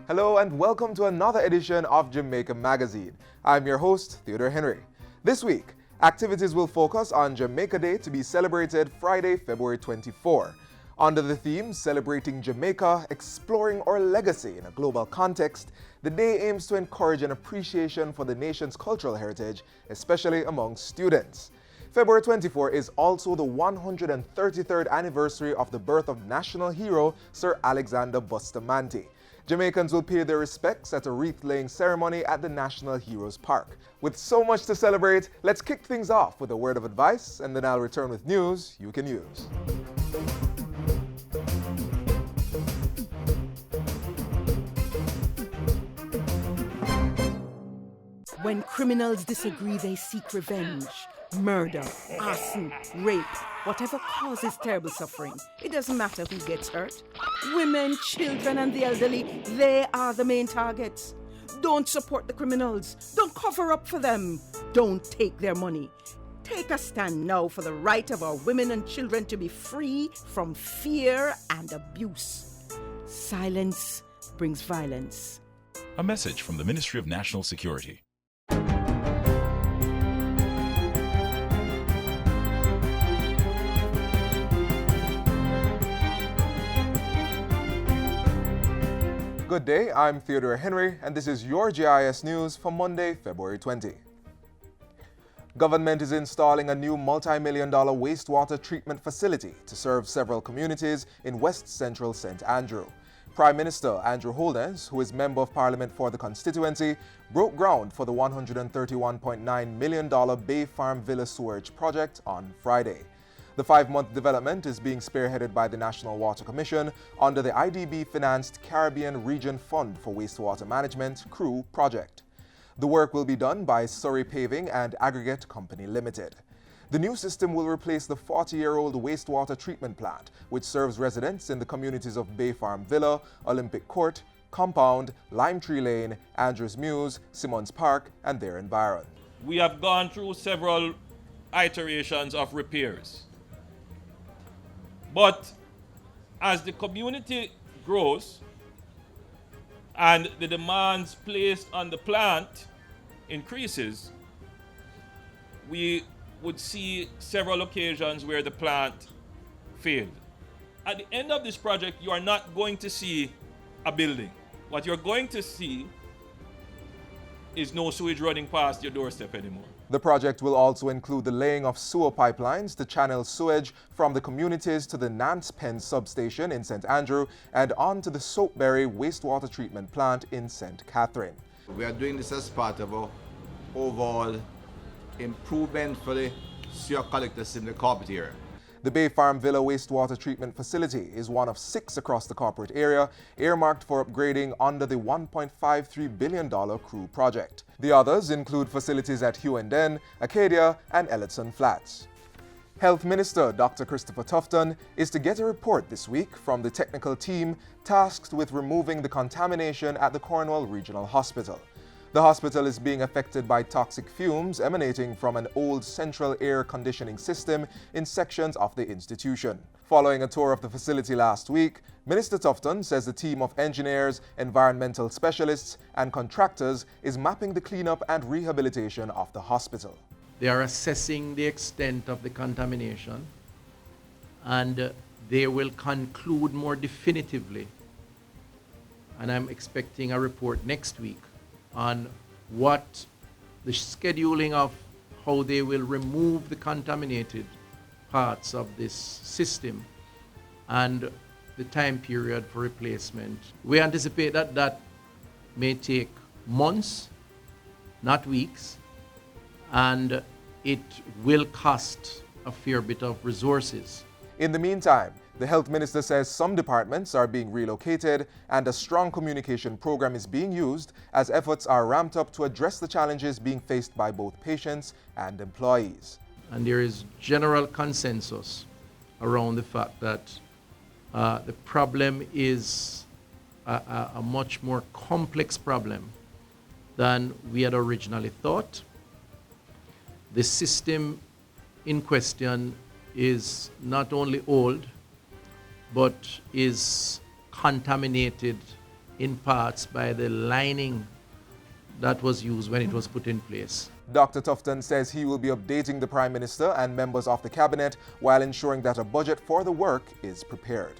Hello and welcome to another edition of Jamaica Magazine. I'm your host, Theodore Henry. This week, activities will focus on Jamaica Day to be celebrated Friday, February 24. Under the theme, Celebrating Jamaica, Exploring Our Legacy in a Global Context, the day aims to encourage an appreciation for the nation's cultural heritage, especially among students. February 24 is also the 133rd anniversary of the birth of national hero Sir Alexander Bustamante. Jamaicans will pay their respects at a wreath-laying ceremony at the National Heroes Park. With so much to celebrate, let's kick things off with a word of advice, and then I'll return with news you can use. When criminals disagree, they seek revenge. Murder, arson, rape, whatever causes terrible suffering. It doesn't matter who gets hurt. Women, children, and the elderly, they are the main targets. Don't support the criminals. Don't cover up for them. Don't take their money. Take a stand now for the right of our women and children to be free from fear and abuse. Silence brings violence. A message from the Ministry of National Security. Good day, I'm Theodore Henry, and this is your GIS News for Monday, February 20. Government is installing a new multi-million-dollar wastewater treatment facility to serve several communities in West Central St. Andrew. Prime Minister Andrew Holness, who is Member of Parliament for the constituency, broke ground for the $131.9 million Bay Farm Villa Sewage project on Friday. The 5-month development is being spearheaded by the National Water Commission under the IDB-financed Caribbean Region Fund for Wastewater Management CREW project. The work will be done by Surrey Paving and Aggregate Company Limited. The new system will replace the 40-year-old wastewater treatment plant, which serves residents in the communities of Bay Farm Villa, Olympic Court, Compound, Lime Tree Lane, Andrews Mews, Simmons Park, and their environ. We have gone through several iterations of repairs. But as the community grows and the demands placed on the plant increases, we would see several occasions where the plant failed. At the end of this project, you are not going to see a building. What you're going to see is no sewage running past your doorstep anymore. The project will also include the laying of sewer pipelines to channel sewage from the communities to the Nance Pen substation in St. Andrew and on to the Soapberry wastewater treatment plant in St. Catherine. We are doing this as part of our overall improvement for the sewer collectors in the corporate area. The Bay Farm Villa wastewater treatment facility is one of 6 across the corporate area, earmarked for upgrading under the $1.53 billion CREW project. The others include facilities at Hughenden, Acadia, and Elletson Flats. Health Minister Dr. Christopher Tufton is to get a report this week from the technical team tasked with removing the contamination at the Cornwall Regional Hospital. The hospital is being affected by toxic fumes emanating from an old central air conditioning system in sections of the institution. Following a tour of the facility last week, Minister Tufton says the team of engineers, environmental specialists, and contractors is mapping the cleanup and rehabilitation of the hospital. They are assessing the extent of the contamination, and they will conclude more definitively, and I'm expecting a report next week on what the scheduling of how they will remove the contaminated parts of this system and the time period for replacement. We anticipate that that may take months, not weeks, and it will cost a fair bit of resources. In the meantime, the health minister says some departments are being relocated and a strong communication program is being used as efforts are ramped up to address the challenges being faced by both patients and employees. And there is general consensus around the fact that the problem is a much more complex problem than we had originally thought. The system in question is not only old, but is contaminated in parts by the lining that was used when it was put in place. Dr. Tufton says he will be updating the Prime Minister and members of the Cabinet while ensuring that a budget for the work is prepared.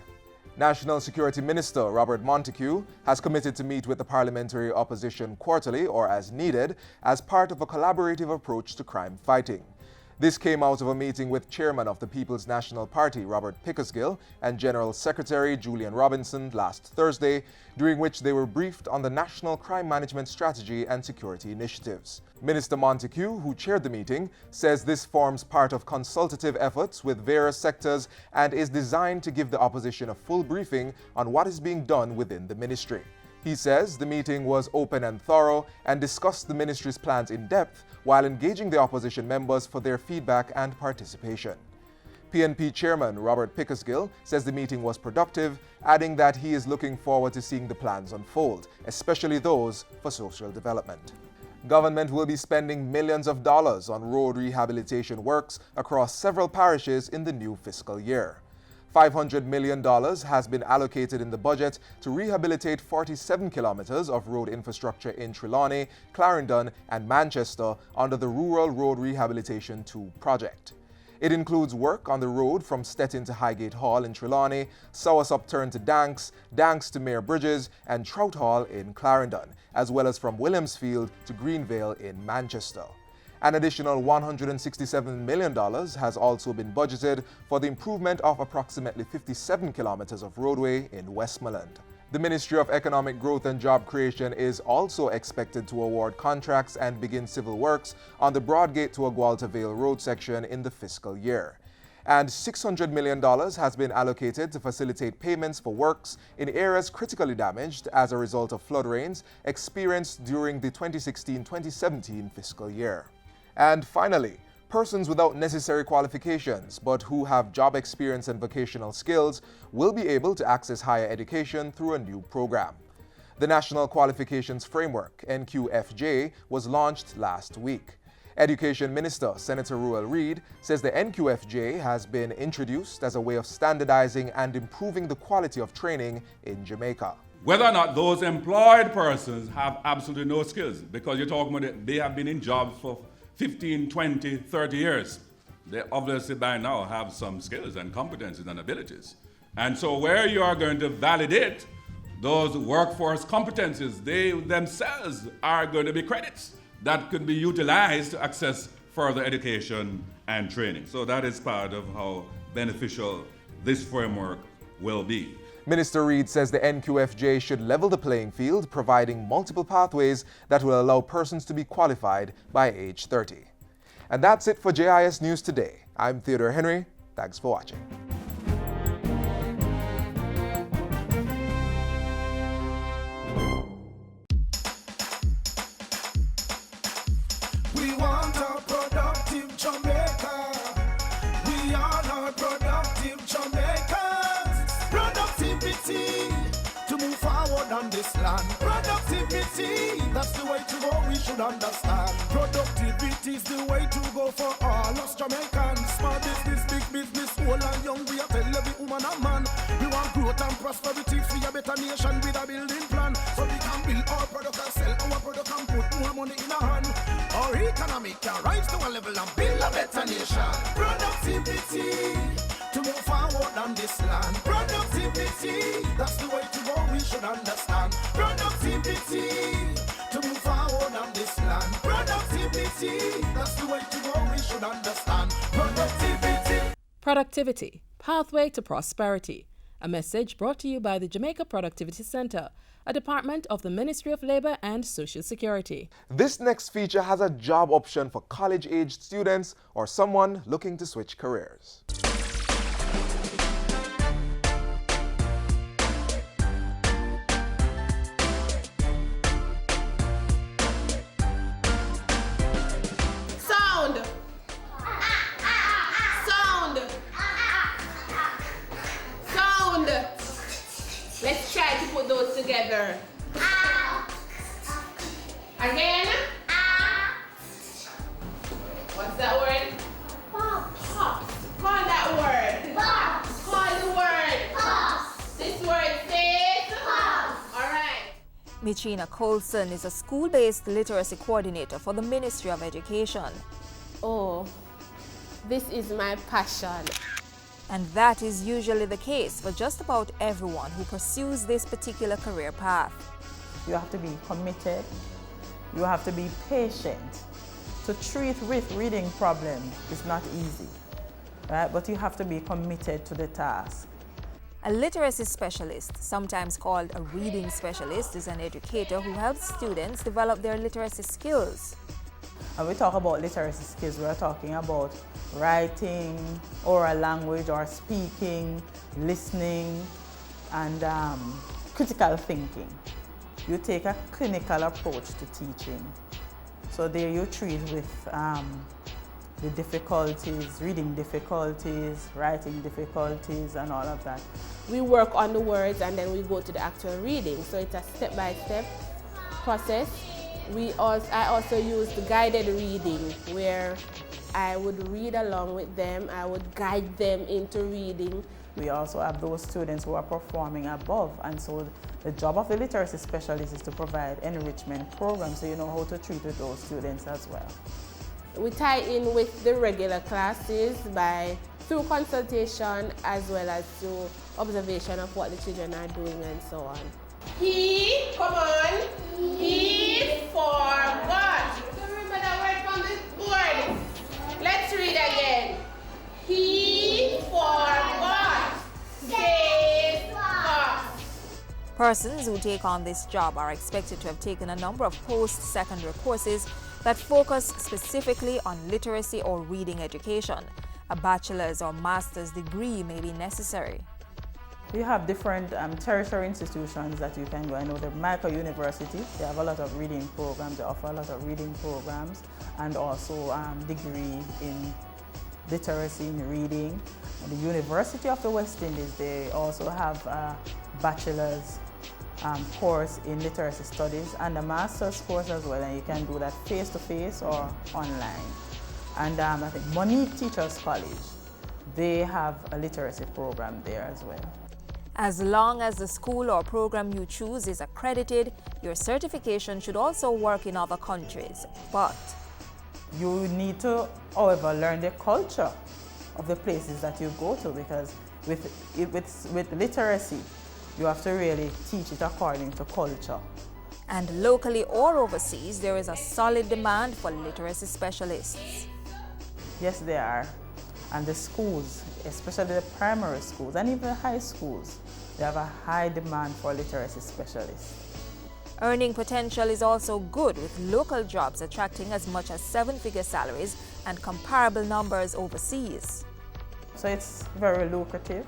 National Security Minister Robert Montego has committed to meet with the parliamentary opposition quarterly or as needed as part of a collaborative approach to crime fighting. This came out of a meeting with Chairman of the People's National Party, Robert Pickersgill, and General Secretary Julian Robinson last Thursday, during which they were briefed on the National Crime Management Strategy and security initiatives. Minister Montego, who chaired the meeting, says this forms part of consultative efforts with various sectors and is designed to give the opposition a full briefing on what is being done within the ministry. He says the meeting was open and thorough and discussed the ministry's plans in depth while engaging the opposition members for their feedback and participation. PNP Chairman Robert Pickersgill says the meeting was productive, adding that he is looking forward to seeing the plans unfold, especially those for social development. Government will be spending millions of dollars on road rehabilitation works across several parishes in the new fiscal year. $500 million has been allocated in the budget to rehabilitate 47 kilometers of road infrastructure in Trelawney, Clarendon, and Manchester under the Rural Road Rehabilitation 2 project. It includes work on the road from Stettin to Highgate Hall in Trelawney, Sowas Upturn to Danks, Danks to Mayor Bridges, and Trout Hall in Clarendon, as well as from Williamsfield to Greenvale in Manchester. An additional $167 million has also been budgeted for the improvement of approximately 57 kilometers of roadway in Westmoreland. The Ministry of Economic Growth and Job Creation is also expected to award contracts and begin civil works on the Broadgate to Agualta Vale Road section in the fiscal year. And $600 million has been allocated to facilitate payments for works in areas critically damaged as a result of flood rains experienced during the 2016-2017 fiscal year. And finally, persons without necessary qualifications but who have job experience and vocational skills will be able to access higher education through a new program. The National Qualifications Framework, NQFJ, was launched last week. Education Minister Senator Ruel Reid says the NQFJ has been introduced as a way of standardizing and improving the quality of training in Jamaica. Whether or not those employed persons have absolutely no skills, because you're talking about it, they have been in jobs for 15, 20, 30 years. They obviously by now have some skills and competencies and abilities. And so where you are going to validate those workforce competencies, they themselves are going to be credits that could be utilized to access further education and training. So that is part of how beneficial this framework will be. Minister Reid says the NQFJ should level the playing field, providing multiple pathways that will allow persons to be qualified by age 30. And that's it for JIS News Today. I'm Theodore Henry. Thanks for watching. We want a productive Jamaica. We are not productive Jamaicans. Productivity to move forward on this land. Productivity, that's the way to go, we should understand. Productivity is the way to go for all us Jamaicans. Small business, big business, old and young, we are tell every woman and man. We want growth and prosperity for a better nation with a building plan. So we can build our product and sell our product and put more money in our hand. Our economy can rise to a level and build a better nation. Productivity to move forward on this land. Productivity, that's the way to go, we should understand. Productivity to move forward on this land. Productivity, that's the way to go, we should understand. Productivity. Productivity, pathway to prosperity. A message brought to you by the Jamaica Productivity Center, a department of the Ministry of Labor and Social Security. This next feature has a job option for college-aged students or someone looking to switch careers. Sound! Sound! Sound! Let's try to put those together. Again? What's that word? Pops. Call that word. Pops. Call the word. Pops. This word says? Pops. All right. Michina Colson is a school-based literacy coordinator for the Ministry of Education. Oh, this is my passion. And that is usually the case for just about everyone who pursues this particular career path. You have to be committed, you have to be patient. To treat with reading problems is not easy, right? But you have to be committed to the task. A literacy specialist, sometimes called a reading specialist, is an educator who helps students develop their literacy skills. When we talk about literacy skills, we're talking about writing, oral language or speaking, listening, and critical thinking. You take a clinical approach to teaching. So there you treat with the difficulties, reading difficulties, writing difficulties, and all of that. We work on the words and then we go to the actual reading. So it's a step-by-step process. I also use the guided reading where I would read along with them. I would guide them into reading. We also have those students who are performing above, and so the job of the literacy specialist is to provide enrichment programs so you know how to treat with those students as well. We tie in with the regular classes through consultation as well as through observation of what the children are doing and so on. He, come on, he forgot. Remember that word from this board. Let's read again. He forgot. Stay up. Persons who take on this job are expected to have taken a number of post-secondary courses that focus specifically on literacy or reading education. A bachelor's or master's degree may be necessary. You have different tertiary institutions that you can go. I know the Jamaica University, they have a lot of reading programs, they offer a lot of reading programs, and also degree in literacy in reading. And the University of the West Indies, they also have a bachelor's course in literacy studies and a master's course as well, and you can do that face-to-face or online. And I think Monique Teachers College, they have a literacy program there as well. As long as the school or program you choose is accredited, your certification should also work in other countries. But you need to, however, learn the culture of the places that you go to, because with literacy, you have to really teach it according to culture. And locally or overseas, there is a solid demand for literacy specialists. Yes, there are. And the schools, especially the primary schools and even high schools, they have a high demand for literacy specialists. Earning potential is also good, with local jobs attracting as much as 7-figure salaries and comparable numbers overseas. So it's very lucrative.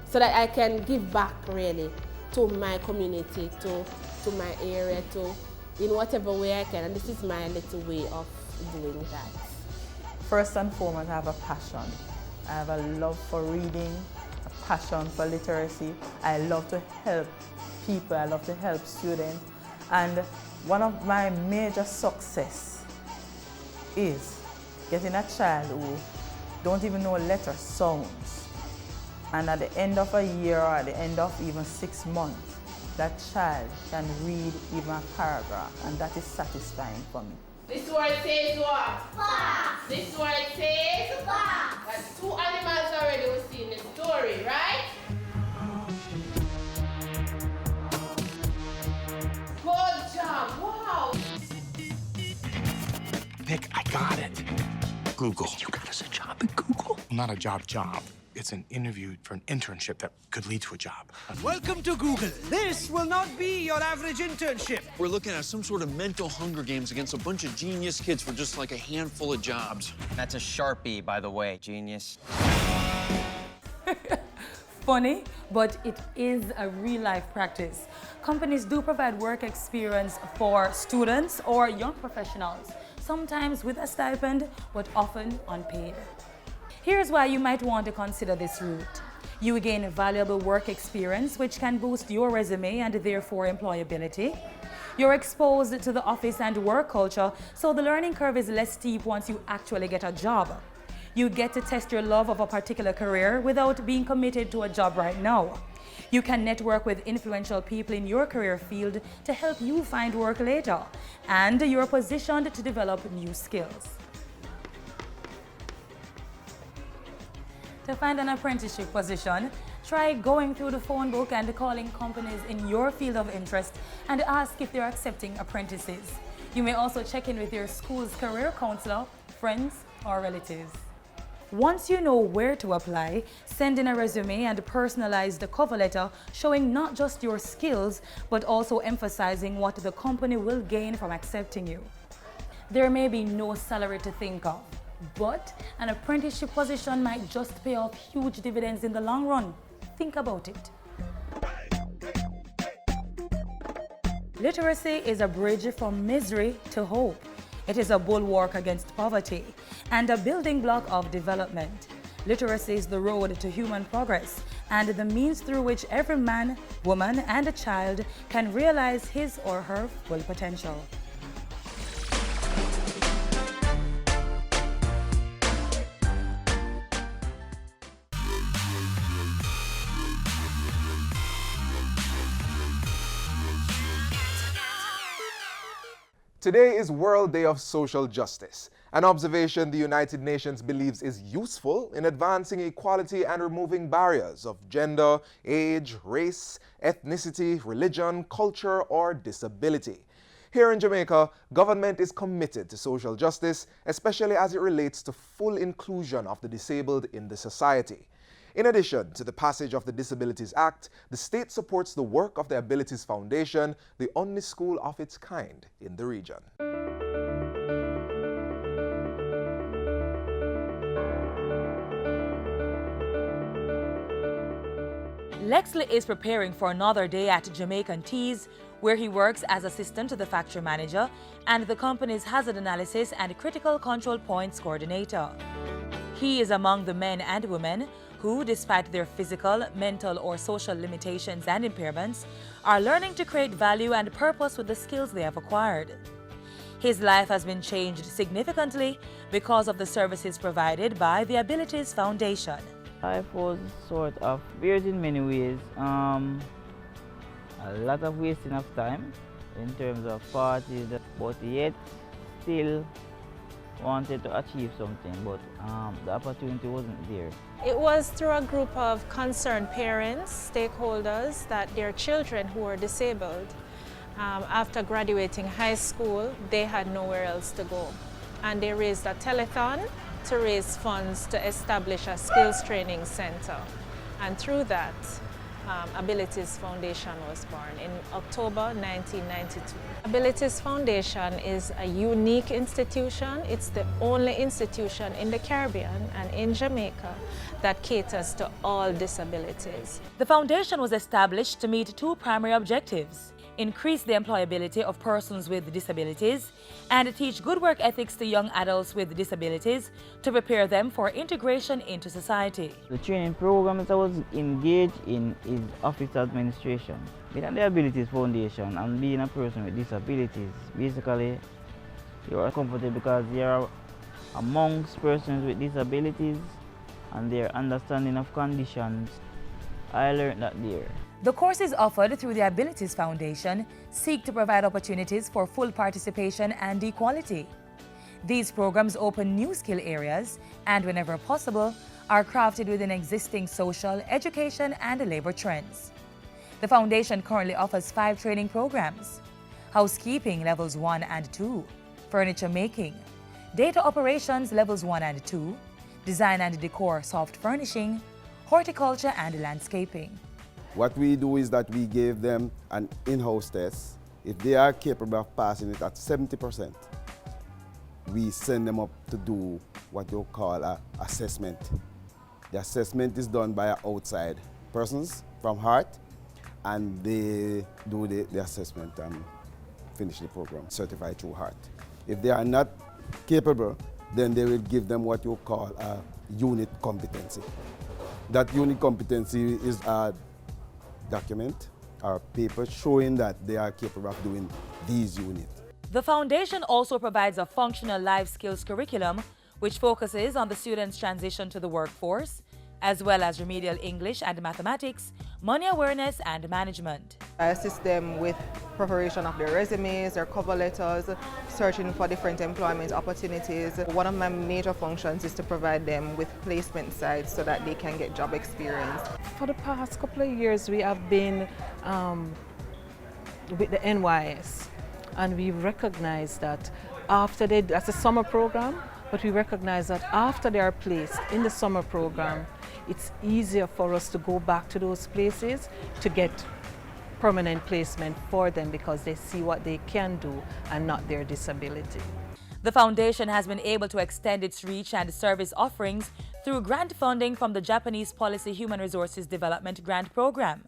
So that I can give back really to my community, to my area, in whatever way I can. And this is my little way of doing that. First and foremost, I have a passion. I have a love for reading, a passion for literacy. I love to help people, I love to help students. And one of my major success is getting a child who don't even know letter sounds. And at the end of a year or at the end of even 6 months, that child can read even a paragraph, and that is satisfying for me. This word says what? Fox. This word says fox. That's 2 animals already we see in the story, right? Good job. Wow. Nick, I got it. Google. You got us a job at Google? Not a job. It's an interview for an internship that could lead to a job. Welcome to Google. This will not be your average internship. We're looking at some sort of mental Hunger Games against a bunch of genius kids for just like a handful of jobs. That's a Sharpie, by the way, genius. Funny, but it is a real-life practice. Companies do provide work experience for students or young professionals, sometimes with a stipend, but often unpaid. Here's why you might want to consider this route. You gain valuable work experience, which can boost your resume and therefore employability. You're exposed to the office and work culture, so the learning curve is less steep once you actually get a job. You get to test your love of a particular career without being committed to a job right now. You can network with influential people in your career field to help you find work later, and you're positioned to develop new skills. To find an apprenticeship position, try going through the phone book and calling companies in your field of interest and ask if they're accepting apprentices. You may also check in with your school's career counselor, friends, or relatives. Once you know where to apply, send in a resume and personalize the cover letter showing not just your skills, but also emphasizing what the company will gain from accepting you. There may be no salary to think of, but an apprenticeship position might just pay off huge dividends in the long run. Think about it. Literacy is a bridge from misery to hope. It is a bulwark against poverty and a building block of development. Literacy is the road to human progress and the means through which every man, woman, and a child can realize his or her full potential. Today is World Day of Social Justice, an observation the United Nations believes is useful in advancing equality and removing barriers of gender, age, race, ethnicity, religion, culture, or disability. Here in Jamaica, government is committed to social justice, especially as it relates to full inclusion of the disabled in the society. In addition to the passage of the Disabilities Act, the state supports the work of the Abilities Foundation, the only school of its kind in the region. Lexley is preparing for another day at Jamaican Teas, where he works as assistant to the factory manager and the company's hazard analysis and critical control points coordinator. He is among the men and women who, despite their physical, mental, or social limitations and impairments, are learning to create value and purpose with the skills they have acquired. His life has been changed significantly because of the services provided by the Abilities Foundation. Life was sort of weird in many ways. A lot of wasting of time in terms of parties, but yet still wanted to achieve something, but the opportunity wasn't there. It was through a group of concerned parents, stakeholders, that their children who were disabled, after graduating high school, they had nowhere else to go. And they raised a telethon to raise funds to establish a skills training center. And through that, Abilities Foundation was born in October 1992. Abilities Foundation is a unique institution. It's the only institution in the Caribbean and in Jamaica that caters to all disabilities. The foundation was established to meet two primary objectives: increase the employability of persons with disabilities and teach good work ethics to young adults with disabilities to prepare them for integration into society. The training programs I was engaged in is office administration. Being at the Abilities Foundation and being a person with disabilities, basically you are comfortable because you are amongst persons with disabilities and their understanding of conditions. I learned that there. The courses offered through the Abilities Foundation seek to provide opportunities for full participation and equality. These programs open new skill areas and, whenever possible, are crafted within existing social, education, and labor trends. The foundation currently offers 5 training programs: housekeeping levels 1 and 2, furniture making, data operations levels 1 and 2, design and decor soft furnishing, horticulture and landscaping. What we do is that we give them an in-house test. If they are capable of passing it at 70%, we send them up to do what you call an assessment. The assessment is done by outside persons from Heart, and they do the assessment and finish the program, certified through Heart. If they are not capable, then they will give them what you call a unit competency. That unit competency is a document or paper showing that they are capable of doing these units. The foundation also provides a functional life skills curriculum which focuses on the students' transition to the workforce, as well as remedial English and mathematics, money awareness and management. I assist them with preparation of their resumes, their cover letters, searching for different employment opportunities. One of my major functions is to provide them with placement sites so that they can get job experience. For the past couple of years, we have been with the NYS, and we recognize that that's a summer program, but we recognize that after they are placed in the summer program, it's easier for us to go back to those places to get permanent placement for them because they see what they can do and not their disability. The foundation has been able to extend its reach and service offerings through grant funding from the Japanese Policy Human Resources Development Grant Program.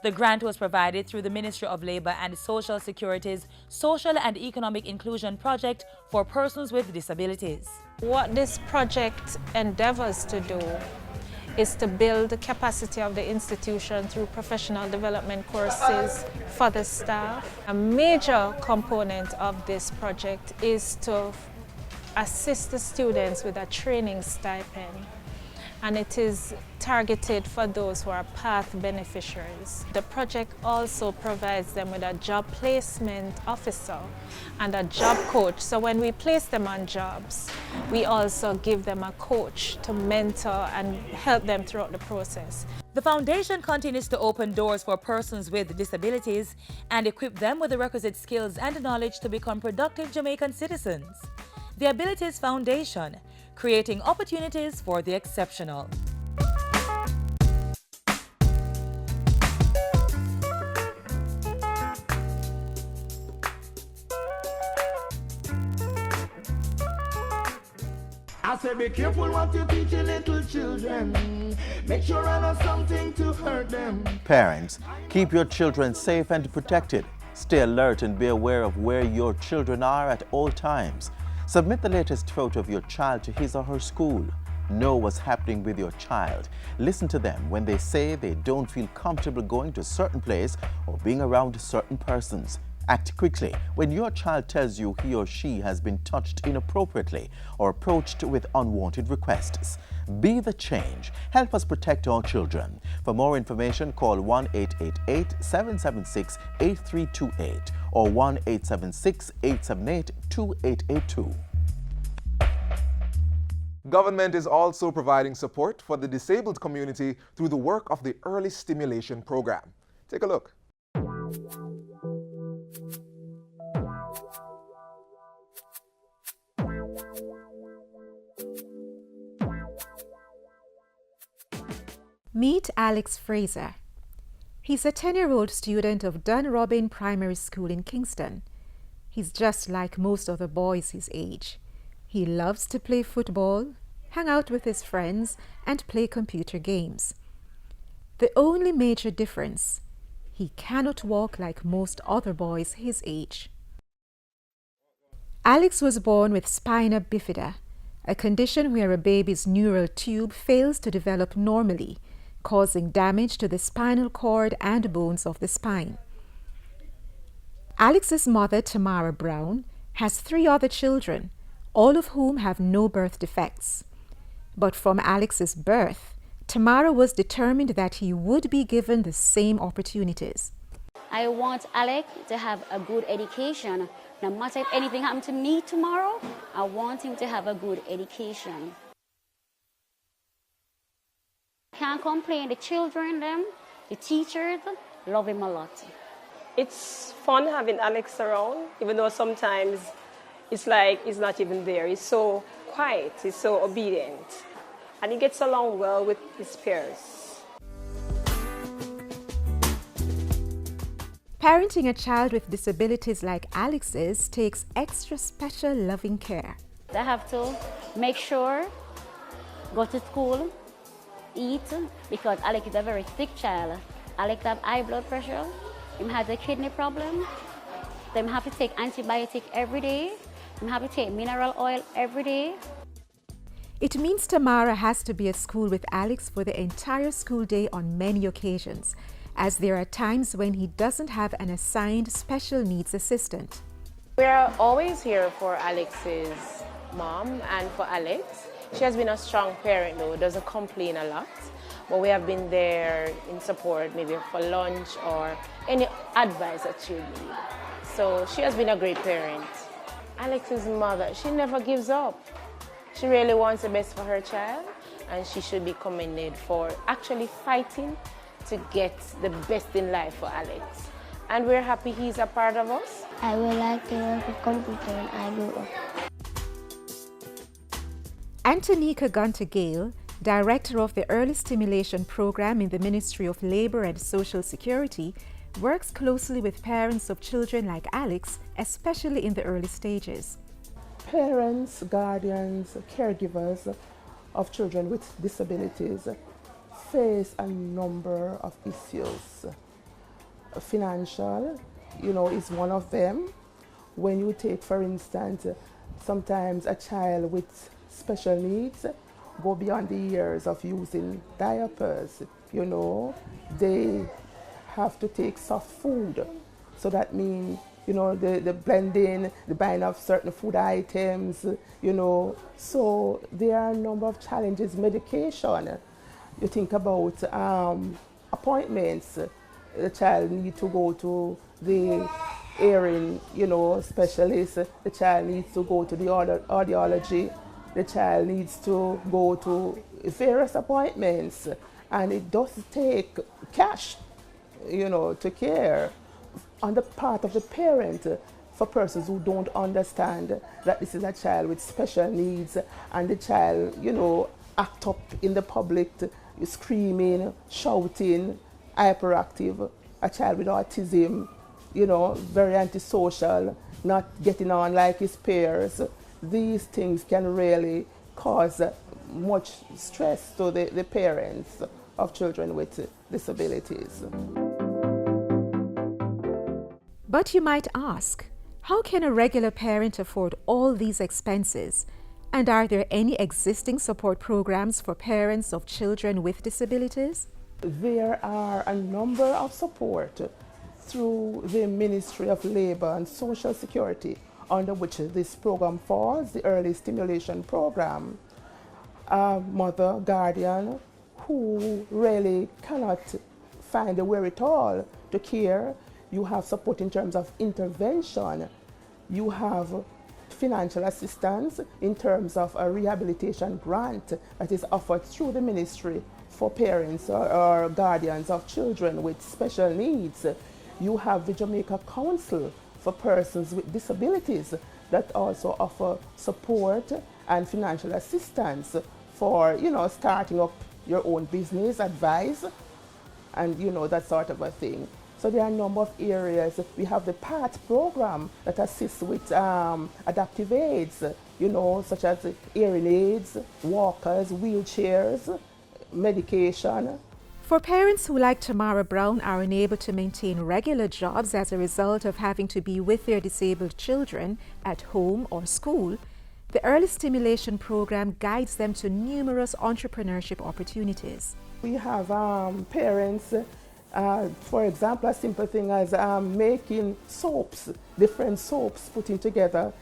The grant was provided through the Ministry of Labour and Social Security's Social and Economic Inclusion Project for persons with disabilities. What this project endeavors to do is to build the capacity of the institution through professional development courses for the staff. A major component of this project is to assist the students with a training stipend, and it is targeted for those who are path beneficiaries. The project also provides them with a job placement officer and a job coach. So when we place them on jobs, we also give them a coach to mentor and help them throughout the process. The foundation continues to open doors for persons with disabilities and equip them with the requisite skills and knowledge to become productive Jamaican citizens. The Abilities Foundation, creating opportunities for the exceptional. I say be careful what you teach your little children. Make sure I know something to hurt them. Parents, keep your children safe and protected. Stay alert and be aware of where your children are at all times. Submit the latest photo of your child to his or her school. Know what's happening with your child. Listen to them when they say they don't feel comfortable going to a certain place or being around certain persons. Act quickly when your child tells you he or she has been touched inappropriately or approached with unwanted requests. Be the change. Help us protect our children. For more information, call 1-888-776-8328 or 1-876-878-2882. Government is also providing support for the disabled community through the work of the Early Stimulation Program. Take a look. Meet Alex Fraser. He's a 10-year-old student of Dunrobin Primary School in Kingston. He's just like most other boys his age. He loves to play football, hang out with his friends, and play computer games. The only major difference, he cannot walk like most other boys his age. Alex was born with spina bifida, a condition where a baby's neural tube fails to develop normally, causing damage to the spinal cord and bones of the spine. Alex's mother, Tamara Brown, has 3 other children, all of whom have no birth defects. But from Alex's birth, Tamara was determined that he would be given the same opportunities. I want Alex to have a good education. No matter if anything happened to me tomorrow, I want him to have a good education. Can't complain, the children, the teachers, love him a lot. It's fun having Alex around, even though sometimes it's like he's not even there. He's so quiet, he's so obedient, and he gets along well with his peers. Parenting a child with disabilities like Alex's takes extra special loving care. I have to make sure, go to school, eat, because Alex is a very sick child. Alex has high blood pressure, he has a kidney problem, then have to take antibiotic every day, he have to take mineral oil every day. It means Tamara has to be at school with Alex for the entire school day on many occasions, as there are times when he doesn't have an assigned special needs assistant. We're always here for Alex's mom. And for Alex, she has been a strong parent though, doesn't complain a lot. But we have been there in support, maybe for lunch or any advice that she would need. So she has been a great parent. Alex's mother, she never gives up. She really wants the best for her child, and she should be commended for actually fighting to get the best in life for Alex. And we're happy he's a part of us. I would like to work with computer when I grow up. Antonika Gunter-Gale, Director of the Early Stimulation Program in the Ministry of Labour and Social Security, works closely with parents of children like Alex, especially in the early stages. Parents, guardians, caregivers of children with disabilities face a number of issues. Financial, is one of them. When you take, for instance, sometimes a child with special needs go beyond the years of using diapers, they have to take soft food. So that means, the blending, the buying of certain food items, So there are a number of challenges. Medication, you think about appointments. The child needs to go to the hearing, specialist. The child needs to go to the audiology. The child needs to go to various appointments. And it does take cash, to care on the part of the parent for persons who don't understand that this is a child with special needs and the child, act up in the public, screaming, shouting, hyperactive, a child with autism, very antisocial, not getting on like his peers. These things can really cause much stress to the parents of children with disabilities. But you might ask, how can a regular parent afford all these expenses? And are there any existing support programs for parents of children with disabilities? There are a number of support through the Ministry of Labour and Social Security, under which this program falls, the Early Stimulation Program. A mother, guardian, who really cannot find the wherewithal to care, you have support in terms of intervention. You have financial assistance in terms of a rehabilitation grant that is offered through the ministry for parents or guardians of children with special needs. You have the Jamaica Council for persons with disabilities that also offer support and financial assistance for, starting up your own business, advice, and, that sort of a thing. So there are a number of areas. We have the PAT program that assists with adaptive aids, such as hearing aids, walkers, wheelchairs, medication. For parents who, like Tamara Brown, are unable to maintain regular jobs as a result of having to be with their disabled children at home or school, the Early Stimulation Program guides them to numerous entrepreneurship opportunities. We have parents, for example, a simple thing as making soaps, different soaps, putting together,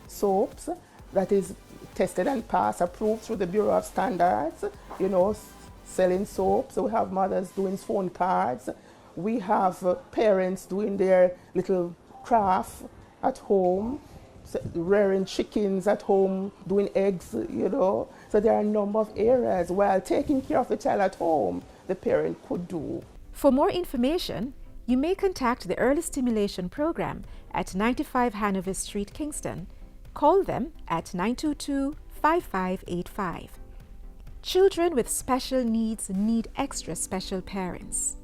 soaps that is tested and passed, approved through the Bureau of Standards, selling soaps. So we have mothers doing phone cards. We have parents doing their little craft at home, rearing chickens at home, doing eggs, So there are a number of areas while taking care of the child at home, the parent could do. For more information, you may contact the Early Stimulation Program at 95 Hanover Street, Kingston. Call them at 922-5585. Children with special needs need extra special parents.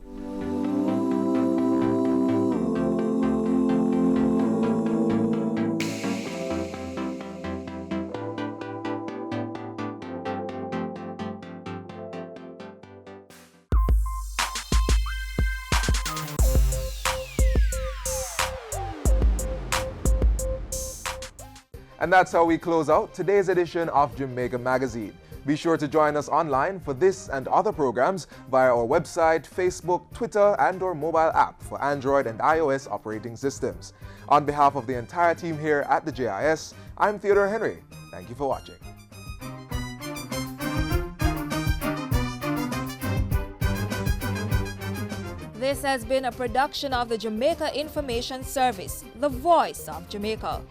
And that's how we close out today's edition of Jamaica Magazine. Be sure to join us online for this and other programs via our website, Facebook, Twitter, and our mobile app for Android and iOS operating systems. On behalf of the entire team here at the JIS, I'm Theodore Henry. Thank you for watching. This has been a production of the Jamaica Information Service, the voice of Jamaica.